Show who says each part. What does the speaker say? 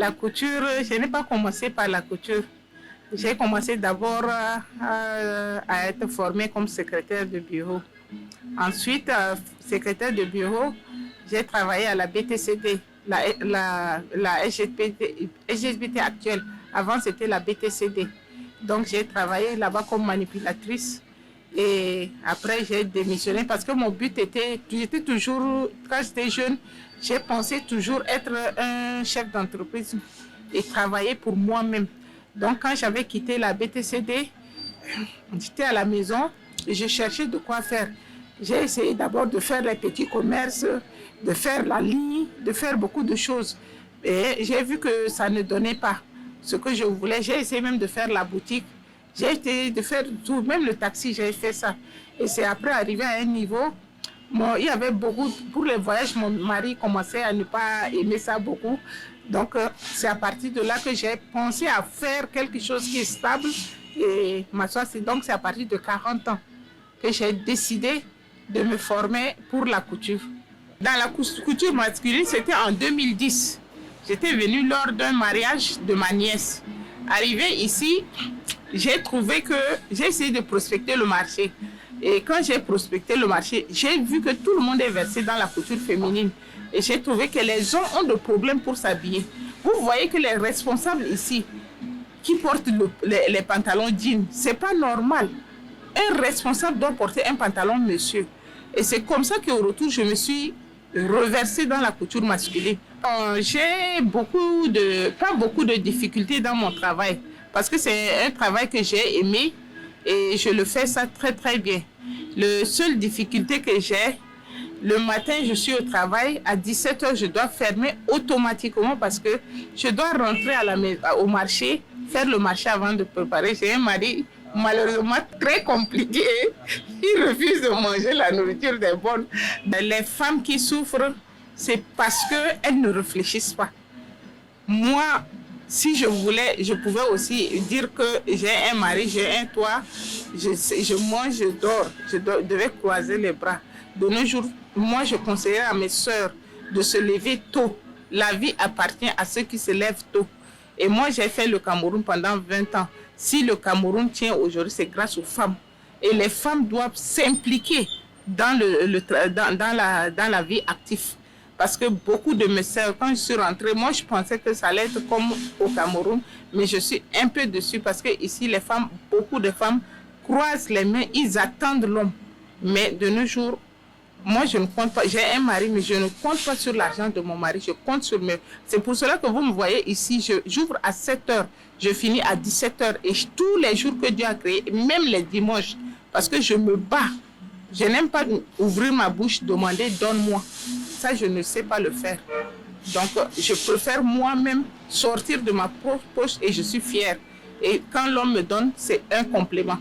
Speaker 1: La couture, je n'ai pas commencé par la couture. J'ai commencé d'abord à être formée comme secrétaire de bureau. Ensuite, secrétaire de bureau, j'ai travaillé à la BTCD, la SGBT actuelle. Avant, c'était la BTCD. Donc, j'ai travaillé là-bas comme manipulatrice. Et après, j'ai démissionné parce que mon but était, j'étais toujours, quand j'étais jeune, j'ai pensé toujours être un chef d'entreprise et travailler pour moi-même. Donc, quand j'avais quitté la BTCD, j'étais à la maison et je cherchais de quoi faire. J'ai essayé d'abord de faire les petits commerces, de faire la ligne, de faire beaucoup de choses. Et j'ai vu que ça ne donnait pas ce que je voulais. J'ai essayé même de faire la boutique. J'ai essayé de faire tout, même le taxi, j'ai fait ça. Et c'est après arrivé à un niveau, il y avait beaucoup, pour les voyages, mon mari commençait à ne pas aimer ça beaucoup. Donc, c'est à partir de là que j'ai pensé à faire quelque chose qui est stable et m'asseoir. Donc, c'est à partir de 40 ans que j'ai décidé de me former pour la couture. Dans la couture masculine, c'était en 2010. J'étais venue lors d'un mariage de ma nièce. Arrivée ici, j'ai trouvé que j'ai essayé de prospecter le marché. Et quand j'ai prospecté le marché, j'ai vu que tout le monde est versé dans la couture féminine. Et j'ai trouvé que les hommes ont des problèmes pour s'habiller. Vous voyez que les responsables ici, qui portent les pantalons jeans, c'est pas normal. Un responsable doit porter un pantalon monsieur. Et c'est comme ça qu'au retour, je me suis reversée dans la couture masculine. J'ai pas beaucoup de difficultés dans mon travail. Parce que c'est un travail que j'ai aimé et je le fais ça très très bien. La seule difficulté que j'ai, le matin je suis au travail, à 17h je dois fermer automatiquement parce que je dois rentrer au marché, faire le marché avant de préparer. J'ai un mari malheureusement très compliqué, il refuse de manger la nourriture des bonnes. Les femmes qui souffrent, c'est parce qu'elles ne réfléchissent pas. Moi, si je voulais, je pouvais aussi dire que j'ai un mari, j'ai un toit, je mange, je dors. Je devais croiser les bras. De nos jours, moi, je conseillerais à mes sœurs de se lever tôt. La vie appartient à ceux qui se lèvent tôt. Et moi, j'ai fait le Cameroun pendant 20 ans. Si le Cameroun tient aujourd'hui, c'est grâce aux femmes. Et les femmes doivent s'impliquer dans la vie active. Parce que beaucoup de mes sœurs, quand je suis rentrée, moi je pensais que ça allait être comme au Cameroun, mais je suis un peu dessus parce que ici les femmes, beaucoup de femmes croisent les mains, ils attendent l'homme. Mais de nos jours, moi je ne compte pas, j'ai un mari, mais je ne compte pas sur l'argent de mon mari, je compte sur mes... C'est pour cela que vous me voyez ici, j'ouvre à 7h, je finis à 17h et tous les jours que Dieu a créés, même les dimanches, parce que je me bats. Je n'aime pas ouvrir ma bouche, demander « donne-moi ». Ça, je ne sais pas le faire. Donc, je préfère moi-même sortir de ma propre poche et je suis fière. Et quand l'homme me donne, c'est un complément.